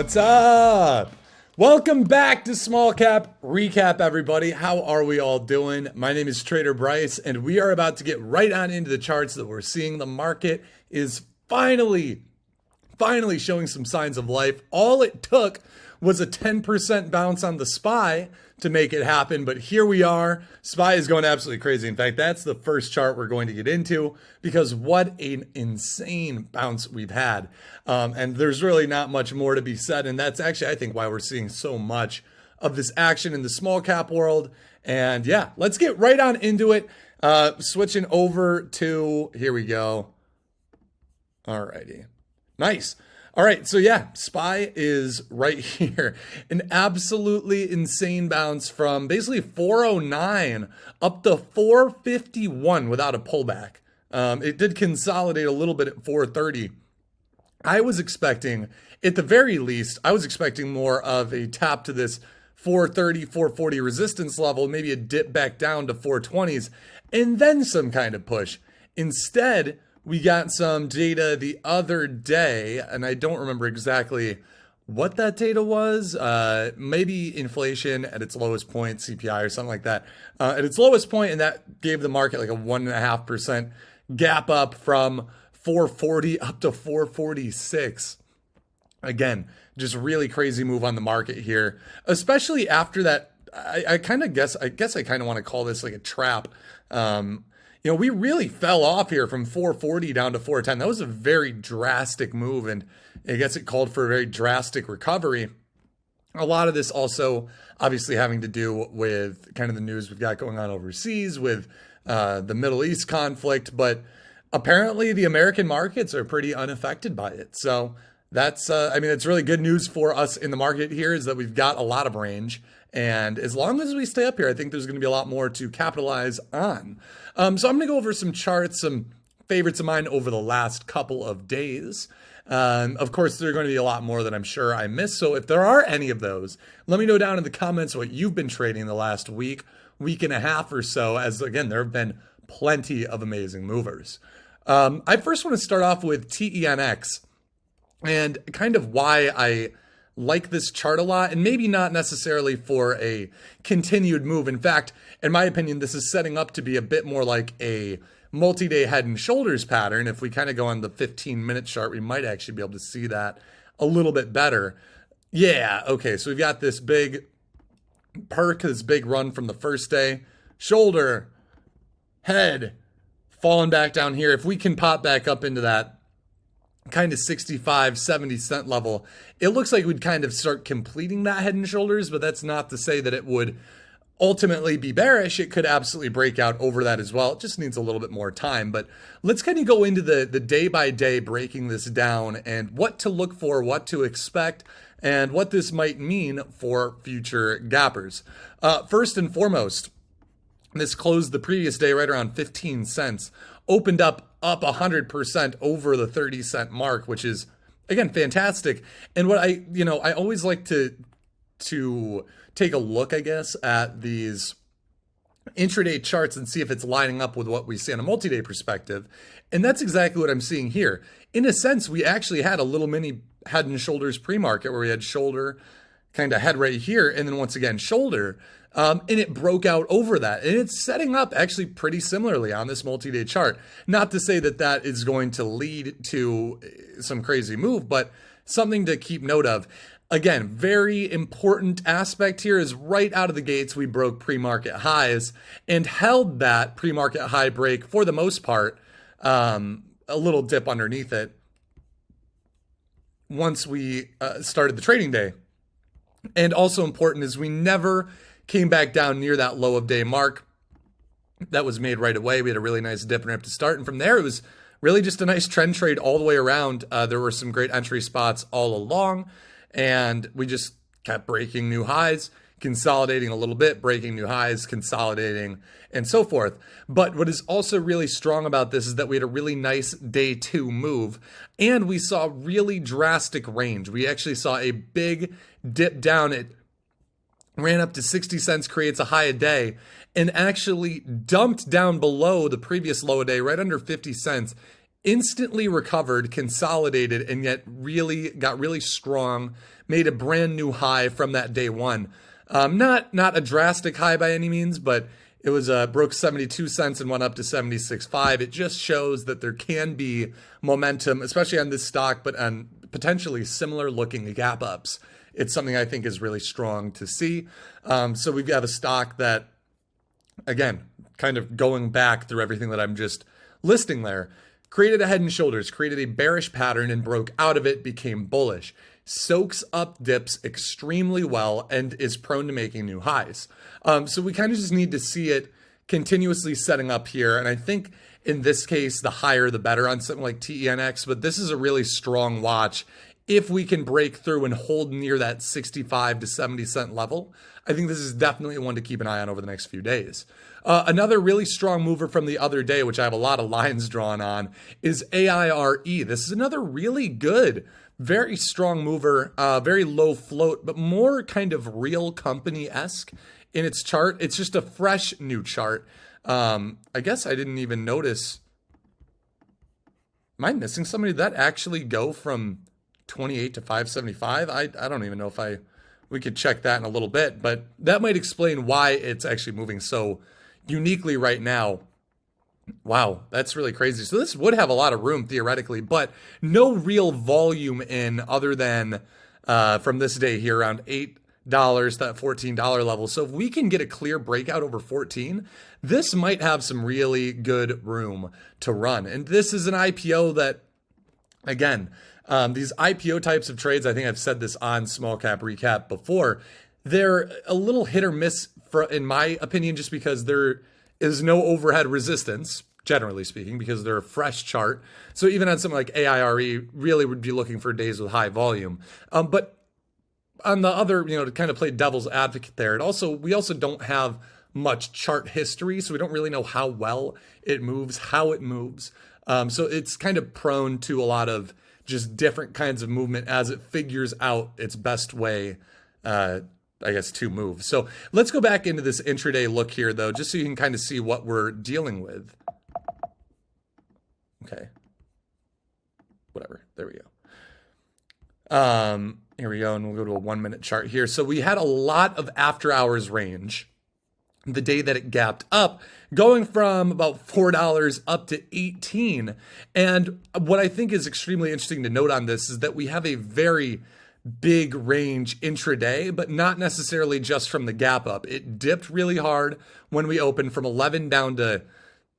What's up? Welcome back to Small Cap Recap, everybody. How are we all doing? My name is Trader Bryce, and we are about to get right on into the charts that we're seeing. The market is finally showing some signs of life. All it took was a 10% bounce on the SPY to make it happen, but here we are. SPY is going absolutely crazy. In fact, that's the first chart we're going to get into because what an insane bounce we've had. And there's really not much more to be said, and that's actually, I think, why we're seeing so much of this action in the small cap world. And yeah, let's get right on into it. Switching over to, here we go. Alrighty. Nice. All right, so yeah, SPY is right here. An absolutely insane bounce from basically 409 up to 451 without a pullback. It did consolidate a little bit at 430. I was expecting, at the very least, I was expecting more of a tap to this 430, 440 resistance level, maybe a dip back down to 420s, and then some kind of push. Instead, we got some data the other day, and I don't remember exactly what that data was. Maybe inflation at its lowest point, CPI or something like that, at its lowest point, and that gave the market like a 1.5% gap up from 440 up to 446. Again, just really crazy move on the market here, especially after that. I kind of guess I kind of want to call this like a trap. You know, we really fell off here from 440 down to 410. That was a very drastic move, and I guess it called for a very drastic recovery. A lot of this also obviously having to do with kind of the news we've got going on overseas with the Middle East conflict, but apparently the American markets are pretty unaffected by it. So that's, I mean, it's really good news for us in the market here is that we've got a lot of range. And as long as we stay up here, I think there's going to be a lot more to capitalize on. So I'm going to go over some charts, some favorites of mine over the last couple of days. Of course, there are going to be a lot more that I'm sure I missed. So if there are any of those, let me know down in the comments what you've been trading the last week and a half or so, as again, there have been plenty of amazing movers. I first want to start off with TenX and kind of why I like this chart a lot, and maybe not necessarily for a continued move. In fact, in my opinion, this is setting up to be a bit more like a multi-day head and shoulders pattern. If we kind of go on the 15-minute chart, we might actually be able to see that a little bit better. Yeah, okay, so we've got this big perk, this big run from the first day, shoulder, head, falling back down here. If we can pop back up into that kind of 65, 70 cent level, it looks like we'd kind of start completing that head and shoulders, but that's not to say that it would ultimately be bearish. It could absolutely break out over that as well. It just needs a little bit more time, but let's kind of go into the day by day breaking this down and what to look for, what to expect, and what this might mean for future gappers. First and foremost, this closed the previous day right around 15 cents, opened up 100% over the 30-cent mark, which is, again, fantastic. And what I always like to take a look, I guess, at these intraday charts and see if it's lining up with what we see on a multi-day perspective. And that's exactly what I'm seeing here. In a sense, we actually had a little mini head and shoulders pre-market where we had shoulder, kind of head right here, and then once again, shoulder. And it broke out over that. And it's setting up actually pretty similarly on this multi-day chart. Not to say that that is going to lead to some crazy move, but something to keep note of. Again, very important aspect here is right out of the gates, we broke pre-market highs and held that pre-market high break for the most part, a little dip underneath it once we started the trading day. And also important is we never came back down near that low of day mark that was made right away. We had a really nice dip and rip to start. And from there, it was really just a nice trend trade all the way around. There were some great entry spots all along, and we just kept breaking new highs, consolidating a little bit, breaking new highs, consolidating, and so forth. But what is also really strong about this is that we had a really nice day two move, and we saw really drastic range. We actually saw a big dip down. It ran up to 60 cents, creates a high a day, and actually dumped down below the previous low a day, right under 50 cents, instantly recovered, consolidated, and yet got really strong, made a brand new high from that day one. Not a drastic high by any means, but it was broke 72 cents and went up to 76.5. It just shows that there can be momentum, especially on this stock, but on potentially similar looking gap ups. It's something I think is really strong to see. So we have a stock that, again, kind of going back through everything that I'm just listing there, created a head and shoulders, created a bearish pattern and broke out of it, became bullish, soaks up dips extremely well, and is prone to making new highs. So we kind of just need to see it continuously setting up here. And I think in this case, the higher the better on something like TenX, but this is a really strong watch. If we can break through and hold near that 65 to 70 cent level, I think this is definitely one to keep an eye on over the next few days. Another really strong mover from the other day, which I have a lot of lines drawn on, is AIRE. This is another really good, very strong mover, very low float, but more kind of real company-esque in its chart. It's just a fresh new chart. I guess I didn't even notice. Am I missing somebody? Did that actually go from 28 to 575? I don't even know if we could check that in a little bit, but that might explain why it's actually moving so uniquely right now. Wow, that's really crazy. So this would have a lot of room theoretically, but no real volume in other than from this day here around $8, that $14 level. So if we can get a clear breakout over 14, this might have some really good room to run. And this is an IPO that, again, these IPO types of trades, I think I've said this on Small Cap Recap before, they're a little hit or miss in my opinion, just because there is no overhead resistance, generally speaking, because they're a fresh chart. So even on something like AIRE, really would be looking for days with high volume. But on the other, to kind of play devil's advocate there, we also don't have much chart history, so we don't really know how well it moves, how it moves. So it's kind of prone to a lot of just different kinds of movement as it figures out its best way, to move. So let's go back into this intraday look here, though, just so you can kind of see what we're dealing with. Okay. Whatever. There we go. Here we go, and we'll go to a 1 minute chart here. So we had a lot of after hours range the day that it gapped up, going from about $4 up to 18. And what I think is extremely interesting to note on this is that we have a very big range intraday, but not necessarily just from the gap up. It dipped really hard when we opened from 11 down to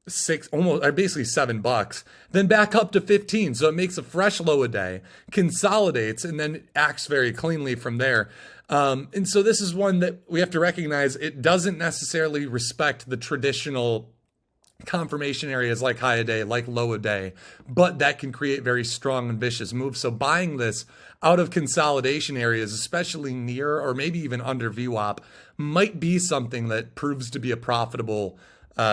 basically $7, then back up to 15. So it makes a fresh low a day, consolidates, and then acts very cleanly from there. And so this is one that we have to recognize. It doesn't necessarily respect the traditional confirmation areas like high a day, like low a day, but that can create very strong and vicious moves. So buying this out of consolidation areas, especially near or maybe even under VWAP, might be something that proves to be a profitable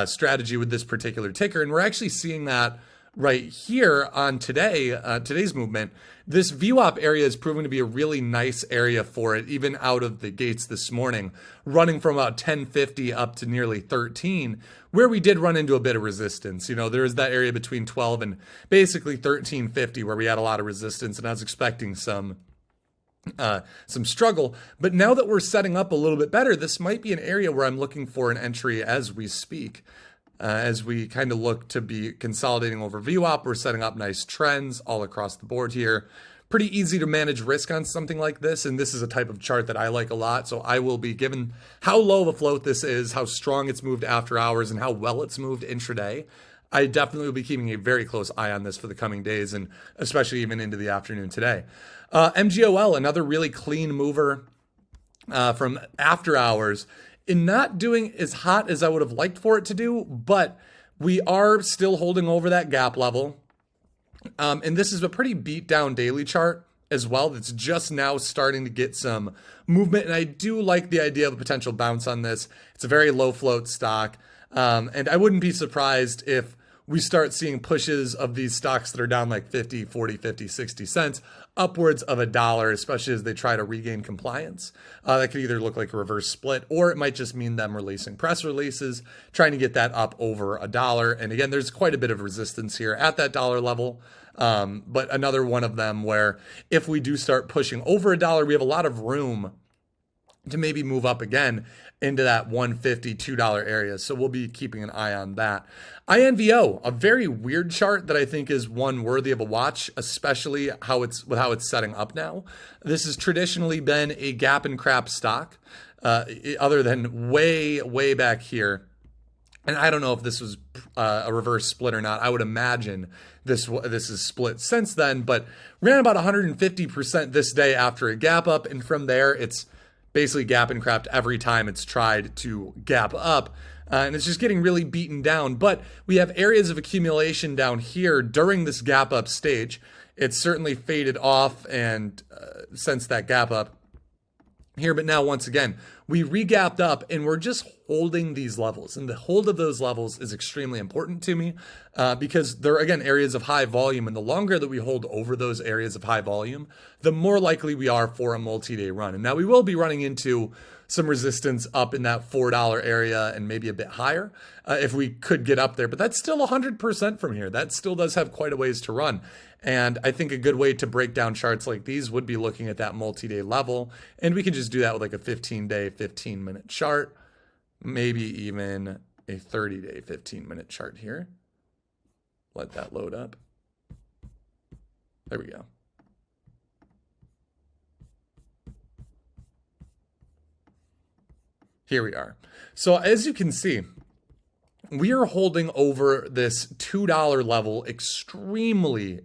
strategy with this particular ticker. And we're actually seeing that right here on today's movement. This VWAP area is proving to be a really nice area for it, even out of the gates this morning, running from about 1050 up to nearly 13, where we did run into a bit of resistance. There is that area between 12 and basically 1350 where we had a lot of resistance, and I was expecting some struggle. But now that we're setting up a little bit better, this might be an area where I'm looking for an entry as we speak. As we kind of look to be consolidating over VWAP, we're setting up nice trends all across the board here. Pretty easy to manage risk on something like this, and this is a type of chart that I like a lot. So I will be, given how low of a float this is, how strong it's moved after hours, and how well it's moved intraday, I definitely will be keeping a very close eye on this for the coming days, and especially even into the afternoon today. MGOL, another really clean mover from after hours, in not doing as hot as I would have liked for it to do, but we are still holding over that gap level. And this is a pretty beat down daily chart as well that's just now starting to get some movement. And I do like the idea of a potential bounce on this. It's a very low float stock. And I wouldn't be surprised if we start seeing pushes of these stocks that are down like 50, 40, 50, 60 cents upwards of $1, especially as they try to regain compliance. That could either look like a reverse split, or it might just mean them releasing press releases, trying to get that up over $1. And again, there's quite a bit of resistance here at that dollar level. But another one of them where if we do start pushing over $1, we have a lot of room to maybe move up again into that $1.50, $2 area. So we'll be keeping an eye on that. INVO, a very weird chart that I think is one worthy of a watch, especially how it's setting up now. This has traditionally been a gap and crap stock, other than way back here. And I don't know if this was a reverse split or not. I would imagine this is split since then, but ran about 150% this day after a gap up. And from there, it's basically gap and crapped every time it's tried to gap up. And it's just getting really beaten down. But we have areas of accumulation down here during this gap up stage. It's certainly faded off and since that gap up here. But now, once again, we re-gapped up and we're just holding these levels. And the hold of those levels is extremely important to me because they're, again, areas of high volume. And the longer that we hold over those areas of high volume, the more likely we are for a multi-day run. And now we will be running into some resistance up in that $4 area and maybe a bit higher if we could get up there. But that's still 100% from here. That still does have quite a ways to run. And I think a good way to break down charts like these would be looking at that multi-day level. And we can just do that with like a 15-day, 15-minute chart, maybe even a 30-day, 15-minute chart here. Let that load up. There we go. Here we are. So as you can see, we are holding over this $2 level extremely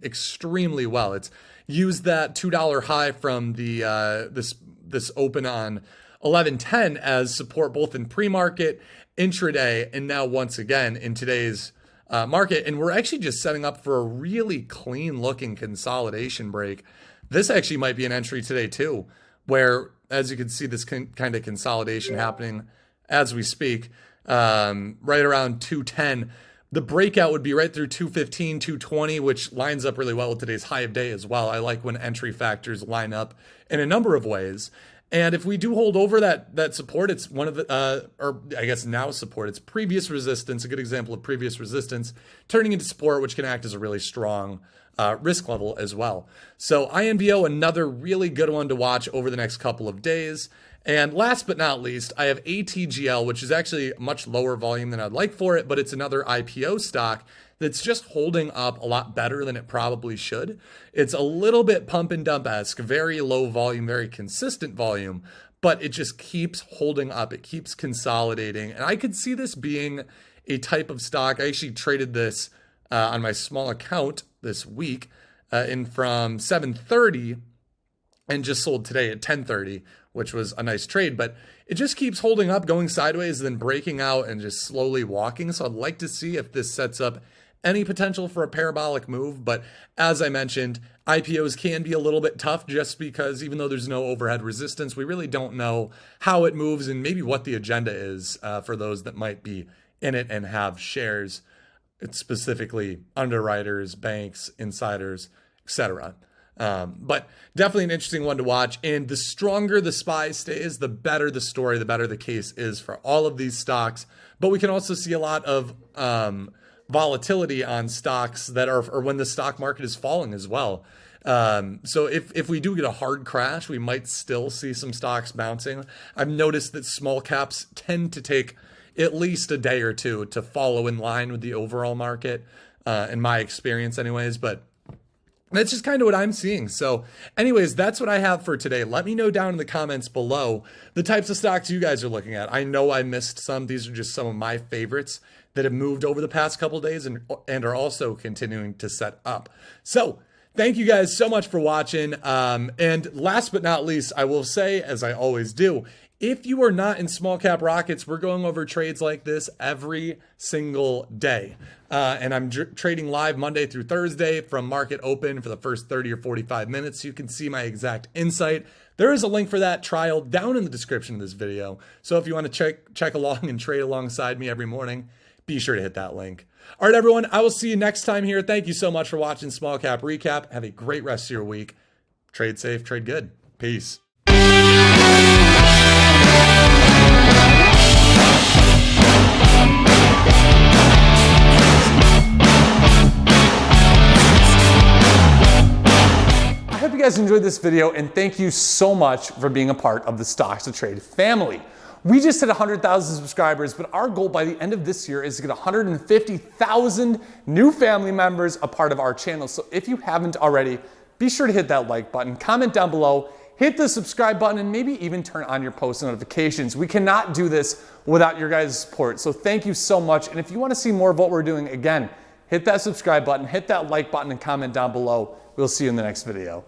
well. It's used that $2 high from the this open on 11:10 as support both in pre-market, intraday, and now once again in today's market. And we're actually just setting up for a really clean looking consolidation break. This actually might be an entry today too, where as you can see this kind of consolidation happening as we speak. Right around 210. The breakout would be right through 215, 220, which lines up really well with today's high of day as well. I like when entry factors line up in a number of ways. And if we do hold over that support, it's one of the, or I guess now support, it's previous resistance, a good example of previous resistance, turning into support, which can act as a really strong risk level as well. So INVO, another really good one to watch over the next couple of days. And last but not least, I have ATGL, which is actually much lower volume than I'd like for it, but it's another IPO stock that's just holding up a lot better than it probably should. It's a little bit pump and dump-esque, very low volume, very consistent volume, but it just keeps holding up. It keeps consolidating. And I could see this being a type of stock. I actually traded this on my small account this week in from 7:30 and just sold today at 10:30, which was a nice trade, but it just keeps holding up, going sideways, then breaking out and just slowly walking. So I'd like to see if this sets up any potential for a parabolic move. But as I mentioned, IPOs can be a little bit tough just because even though there's no overhead resistance, we really don't know how it moves and maybe what the agenda is for those that might be in it and have shares. It's specifically underwriters, banks, insiders, etc. But definitely an interesting one to watch. And the stronger the SPY stays, the better the story, the better the case is for all of these stocks. But we can also see a lot of volatility on stocks that are, or when the stock market is falling as well. So if we do get a hard crash, we might still see some stocks bouncing. I've noticed that small caps tend to take at least a day or two to follow in line with the overall market, in my experience anyways. But that's just kind of what I'm seeing. So anyways, that's what I have for today. Let me know down in the comments below the types of stocks you guys are looking at. I know I missed some. These are just some of my favorites that have moved over the past couple of days and are also continuing to set up. So thank you guys so much for watching. And last but not least, I will say, as I always do, if you are not in small cap rockets, we're going over trades like this every single day. And I'm trading live Monday through Thursday from market open for the first 30 or 45 minutes. You can see my exact insight. There is a link for that trial down in the description of this video. So if you want to check along and trade alongside me every morning, be sure to hit that link. All right, everyone, I will see you next time here. Thank you so much for watching Small Cap Recap. Have a great rest of your week. Trade safe, trade good. Peace. I hope you guys enjoyed this video, and thank you so much for being a part of the StocksToTrade family. We just hit 100,000 subscribers, but our goal by the end of this year is to get 150,000 new family members a part of our channel. So if you haven't already, be sure to hit that like button, comment down below, hit the subscribe button, and maybe even turn on your post notifications. We cannot do this without your guys' support. So thank you so much. And if you want to see more of what we're doing, again, hit that subscribe button, hit that like button, and comment down below. We'll see you in the next video.